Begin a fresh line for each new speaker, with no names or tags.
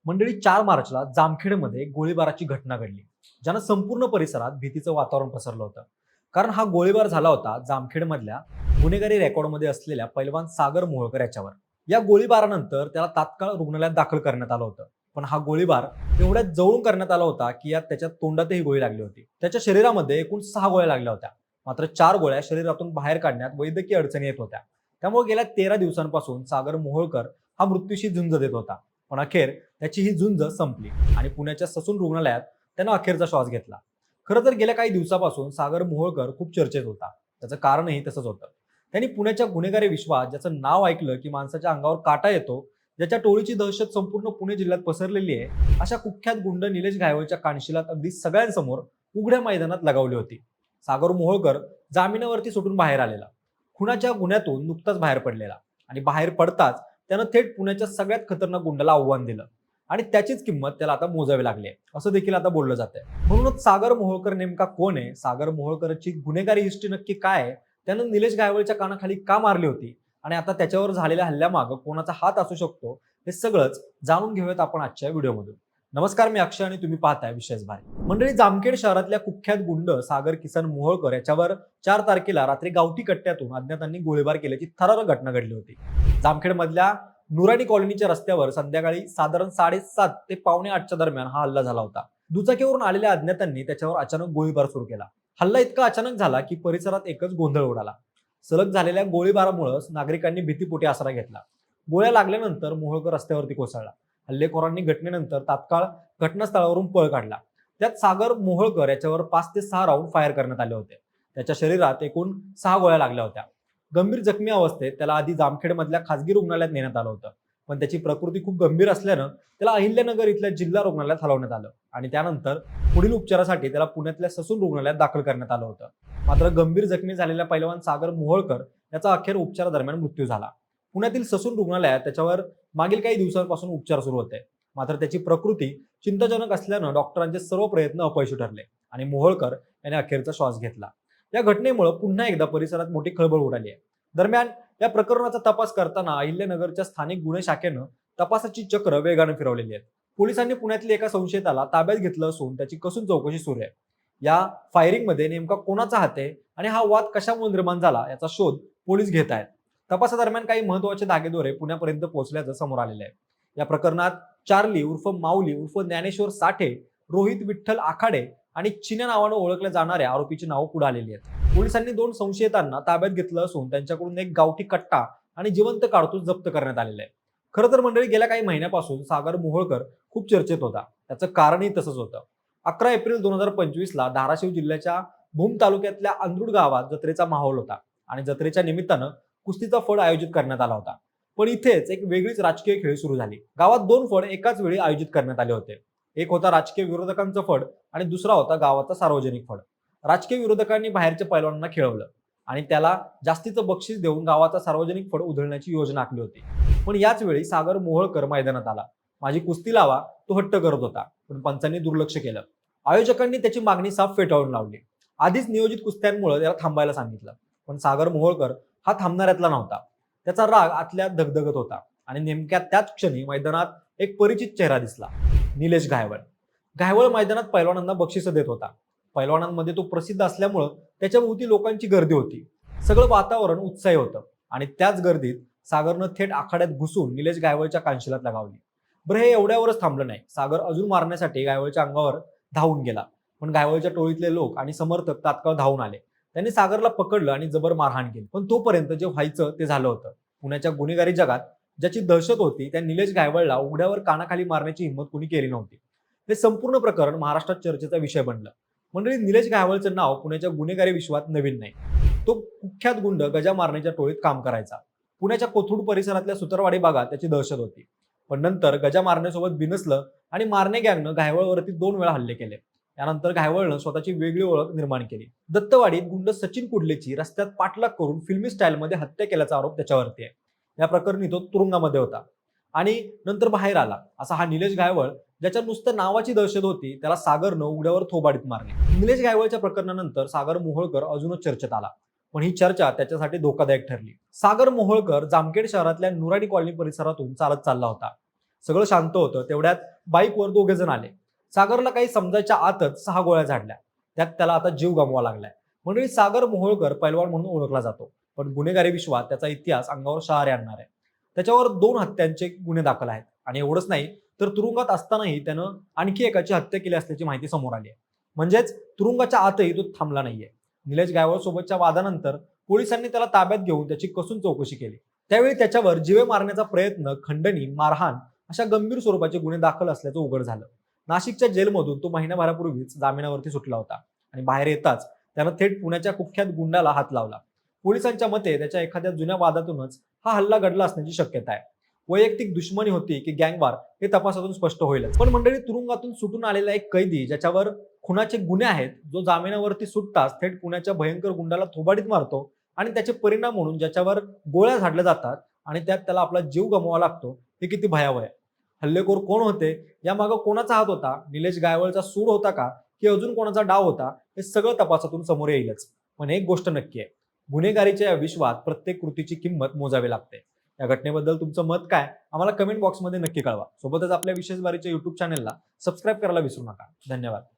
मंडळी 4 मार्चला जामखेडमध्ये गोळीबाराची घटना घडली, ज्यानं संपूर्ण परिसरात भीतीचं वातावरण पसरलं होतं. कारण हा गोळीबार झाला होता जामखेडमधल्या गुन्हेगारी रेकॉर्डमध्ये असलेल्या पैलवान सागर मोहोळकर याच्यावर. या गोळीबारानंतर त्याला तात्काळ रुग्णालयात दाखल करण्यात आलं होतं. पण हा गोळीबार एवढ्या जवळून करण्यात आला होता की यात त्याच्या तोंडातही गोळी लागली होती. त्याच्या शरीरामध्ये एकूण 6 गोळ्या लागल्या होत्या. मात्र 4 गोळ्या शरीरातून बाहेर काढण्यात वैद्यकीय अडचणी येत होत्या. त्यामुळे गेल्या 13 दिवसांपासून सागर मोहोळकर हा मृत्यूशी झुंज देत होता. पण अखेर त्याची ही झुंज संपली आणि पुण्याच्या ससून रुग्णालयात त्यानं अखेरचा श्वास घेतला. खरं तर गेल्या काही दिवसापासून सागर मोहोळकर खूप चर्चेत होता. त्याचं कारणही तसंच होतं. त्यांनी पुण्याच्या गुन्हेगारी विश्वात ज्याचं नाव ऐकलं की माणसाच्या अंगावर काटा येतो, ज्याच्या टोळीची दहशत संपूर्ण पुणे जिल्ह्यात पसरलेली आहे, अशा कुख्यात गुंड निलेश घायवळच्या कानशिलात अगदी सगळ्यांसमोर उघड्या मैदानात लगावली होती. सागर मोहोळकर जामिनावरती सुटून बाहेर आलेला, खुनाच्या गुन्ह्यातून नुकताच बाहेर पडलेला आणि बाहेर पडताच त्यानं थेट पुण्याच्या सगळ्यात खतरनाक गुंडाला आव्हान दिलं आणि त्याचीच किंमत त्याला आता मोजावी लागली आहे, असं देखील आता बोललं जातंय. म्हणूनच सागर मोहोळकर नेमका कोण आहे, सागर मोहोळकरची गुन्हेगारी हिस्ट्री नक्की काय आहे, त्यानं निलेश घायवळच्या कानाखाली का मारली होती आणि आता त्याच्यावर झालेल्या हल्ल्यामागं कोणाचा हात असू शकतो, हे सगळंच जाणून घेऊयात आपण आजच्या व्हिडिओमधून. नमस्कार, मी अक्षय आणि तुम्ही पाहताय विशेष भारी. मंडळी, जामखेड शहरातल्या कुख्यात गुंड सागर किसन मोहोळकर याच्यावर 4 तारखेला रात्री गावठी कट्ट्यातून अज्ञातांनी गोळीबार केल्याची थरारक घटना घडली होती. जामखेडमधल्या नुरानी कॉलनीच्या रस्त्यावर संध्याकाळी साधारण 7:30 ते 7:45च्या दरम्यान हा हल्ला झाला होता. दुचाकीवरून आलेल्या अज्ञातांनी त्याच्यावर अचानक गोळीबार सुरू केला. हल्ला इतका अचानक झाला की परिसरात एकच गोंधळ उडाला. सलग झालेल्या गोळीबारामुळे नागरिकांनी भीतीपोटी आसरा घेतला. गोळ्या लागल्यानंतर मोहोळकर रस्त्यावरती कोसळला. हल्लेखोरांनी घटनेनंतर तात्काळ घटनास्थळावरून पळ काढला. त्यात सागर मोहोळकर याच्यावर 5 ते 6 राऊंड फायर करण्यात आले होते. त्याच्या शरीरात एकूण 6 गोळ्या लागल्या होत्या. गंभीर जखमी अवस्थेत त्याला आधी जामखेडमधल्या खासगी रुग्णालयात नेण्यात आलं होतं, पण त्याची प्रकृती खूप गंभीर असल्यानं त्याला अहिल्यानगर इथल्या जिल्हा रुग्णालयात हलवण्यात आलं आणि त्यानंतर पुढील उपचारासाठी त्याला पुण्यातल्या ससून रुग्णालयात दाखल करण्यात आलं होतं. मात्र गंभीर जखमी झालेल्या पैलवान सागर मोहोळकर याचा अखेर उपचारादरम्यान मृत्यू झाला. पुण्यातील ससून रुग्णालयात त्याच्यावर मागील काही दिवसांपासून उपचार सुरू होते. मात्र त्याची प्रकृती चिंताजनक असल्यानं डॉक्टरांचे सर्व प्रयत्न अपयशी ठरले आणि मोहोळकर याने अखेरचा श्वास घेतला. या घटनेमुळे पुन्हा एकदा परिसरात मोठी खळबळ उडाली आहे. दरम्यान या प्रकरणाचा तपास करताना अहिल्यानगरच्या स्थानिक गुन्हे शाखेनं तपासाची चक्र वेगाने फिरवलेली आहेत. पोलिसांनी पुण्यातल्या एका संशयिताला ताब्यात घेतलं असून त्याची कसून चौकशी सुरू आहे. या फायरिंगमध्ये नेमका कोणाचा हात आहे आणि हा वाद कशामुळे निर्माण झाला याचा शोध पोलीस घेत आहेत. तपासादरम्यान काही महत्त्वाचे धागेदोरे पुण्यापर्यंत पोहोचल्याचं समोर आलेलं आहे. या प्रकरणात चार्ली उर्फ माऊली उर्फ ज्ञानेश्वर साठे, रोहित विठ्ठल आखाडे आणि चिन्या नावानं ओळखल्या जाणाऱ्या आरोपीची नावं पुढे आलेली आहेत. पोलिसांनी 2 संशयितांना ताब्यात घेतलं असून त्यांच्याकडून एक गावठी कट्टा आणि जिवंत कारतूस जप्त करण्यात आलेलं आहे. खरं तर मंडळी, गेल्या काही महिन्यापासून सागर मोहोळकर खूप चर्चेत होता. त्याचं कारणही तसंच होतं. 11 एप्रिल 2025ला धाराशिव जिल्ह्याच्या भूम तालुक्यातल्या अंदरुड गावात जत्रेचा माहोल होता आणि जत्रेच्या निमित्तानं कुस्तीचा फड आयोजित करण्यात आला होता. पण इथेच एक वेगळीच राजकीय खेळी सुरू झाली. गावात 2 फड एकाच वेळी आयोजित करण्यात आले होते. एक होता राजकीय विरोधकांचा फड आणि दुसरा होता गावाचा सार्वजनिक फड. राजकीय विरोधकांनी बाहेरच्या पैलवानांना खेळवलं आणि त्याला जास्तीचं बक्षीस देऊन गावाचा सार्वजनिक फड उधळण्याची योजना आखली होती. पण याच वेळी सागर मोहोळकर मैदानात आला. माझी कुस्ती लावा, तो हट्ट करत होता, पण पंचांनी दुर्लक्ष केलं. आयोजकांनी त्याची मागणी साफ फेटाळून लावली. आधीच नियोजित कुस्त्यांमुळे त्याला थांबायला सांगितलं, पण सागर मोहोळकर हा थांबणाऱ्यातला नव्हता. त्याचा राग आतल्यात धगधगत होता आणि नेमक्या त्याच क्षणी मैदानात एक परिचित चेहरा दिसला, निलेश घायवळ. घायवळ मैदानात पैलवानांना बक्षिसं देत होता. पैलवानांमध्ये तो प्रसिद्ध असल्यामुळं त्याच्या भोवती लोकांची गर्दी होती. सगळं वातावरण उत्साही होतं आणि त्याच गर्दीत सागरनं थेट आखाड्यात घुसून निलेश घायवळच्या कानशिलात लगावली. बरं, हे एवढ्यावरच थांबलं नाही. सागर अजून मारण्यासाठी घायवळच्या अंगावर धावून गेला, पण घायवळच्या टोळीतले लोक आणि समर्थक तात्काळ धावून आले. त्यांनी सागरला पकडलं आणि जबर मारहाण केली. पण तोपर्यंत जे व्हायचं ते झालं होतं. पुण्याच्या गुन्हेगारी जगात ज्याची दहशत होती त्या निलेश घायवळला उघड्यावर कानाखाली मारण्याची हिंमत कुणी केली नव्हती. हे संपूर्ण प्रकरण महाराष्ट्रात चर्चेचा विषय बनलं. मंडळी, निलेश घायवळचं नाव पुण्याच्या गुन्हेगारी विश्वात नवीन नाही. तो कुख्यात गुंड गजा मारण्याच्या टोळीत काम करायचा. पुण्याच्या कोथरूड परिसरातल्या सुतारवाडी भागात त्याची दहशत होती. पण नंतर गजा मारण्यासोबत बिनसलं आणि मारणे गँगनं घायवळवरती 2 वेळा हल्ले केले. त्यानंतर घायवळनं स्वतःची वेगळी ओळख निर्माण केली. दत्तवाडीत गुंड सचिन कुडलेची रस्त्यात पाठलाग करून फिल्मी स्टाईलमध्ये हत्या केल्याचा आरोप त्याच्यावरती आहे. या प्रकरणी तो तुरुंगामध्ये होता आणि नंतर बाहेर आला. असा हा निलेश घायवळ, ज्याच्या नुसतं नावाची दहशत होती, त्याला सागरनं उघड्यावर थोबाडीत मारले. निलेश घायवळच्या प्रकरणानंतर सागर मोहोळकर अजूनच चर्चेत आला, पण ही चर्चा त्याच्यासाठी धोकादायक ठरली. सागर मोहोळकर जामखेड शहरातल्या नुरानी कॉलनी परिसरातून चालत चालला होता. सगळं शांत होतं तेवढ्यात बाईकवर दोघे जण आले. सागरला काही समजायच्या आतच 6 गोळ्या झाडल्या. त्यात त्याला आता जीव गमवावा लागलाय. मंडळी, सागर मोहोळकर पैलवान म्हणून ओळखला जातो, पण गुन्हेगारी विश्वात त्याचा इतिहास अंगावर शहारे आणणार आहे. त्याच्यावर 2 हत्यांचे गुन्हे दाखल आहेत आणि एवढंच नाही तर तुरुंगात असतानाही त्यानं आणखी एकाची हत्या केली असल्याची माहिती समोर आली आहे. म्हणजेच तुरुंगाच्या आतही तो थांबला नाहीये. निलेश गायवळ सोबतच्या वादानंतर पोलिसांनी त्याला ताब्यात घेऊन त्याची कसून चौकशी केली. त्यावेळी त्याच्यावर जीवे मारण्याचा प्रयत्न, खंडणी, मारहाण अशा गंभीर स्वरूपाचे गुन्हे दाखल असल्याचं उघड झालं. नाशिकच्या जेलमधून तो महिनाभरापूर्वीच जामिनावरती सुटला होता आणि बाहेर येताच त्यानं थेट पुण्याच्या कुख्यात गुंडाला हात लावला. पोलिसांच्या मते त्याच्या एखाद्या जुन्या वादातूनच हा हल्ला घडला असण्याची शक्यता आहे. वैयक्तिक दुश्मनी होती की गँगवार हे तपासातून स्पष्ट होईलच. पण मंडळी, तुरुंगातून सुटून आलेला एक कैदी ज्याच्यावर खुनाचे गुन्हे आहेत, जो जामिनावरती सुटताच थेट पुण्याच्या भयंकर गुंडाला थोबाडीत मारतो आणि त्याचे परिणाम म्हणून ज्याच्यावर गोळ्या झाडल्या जातात आणि त्यात त्याला आपला जीव गमवावा लागतो, हे किती भयावह आहे. हल्लेखोर कोण होते, यामागं कोणाचा हात होता, निलेश गायवळचा सूड होता का की अजून कोणाचा डाव होता, हे सगळं तपासातून समोर येईलच. पण एक गोष्ट नक्की आहे, गुन्हेगारीच्या या विश्वात प्रत्येक कृतीची किंमत मोजावी लागते. या घटनेबद्दल तुमचं मत काय, आम्हाला कमेंट बॉक्समध्ये नक्की कळवा. सोबतच आपल्या विशेष बारीच्या YouTube चॅनलला सबस्क्राईब करायला विसरू नका. धन्यवाद.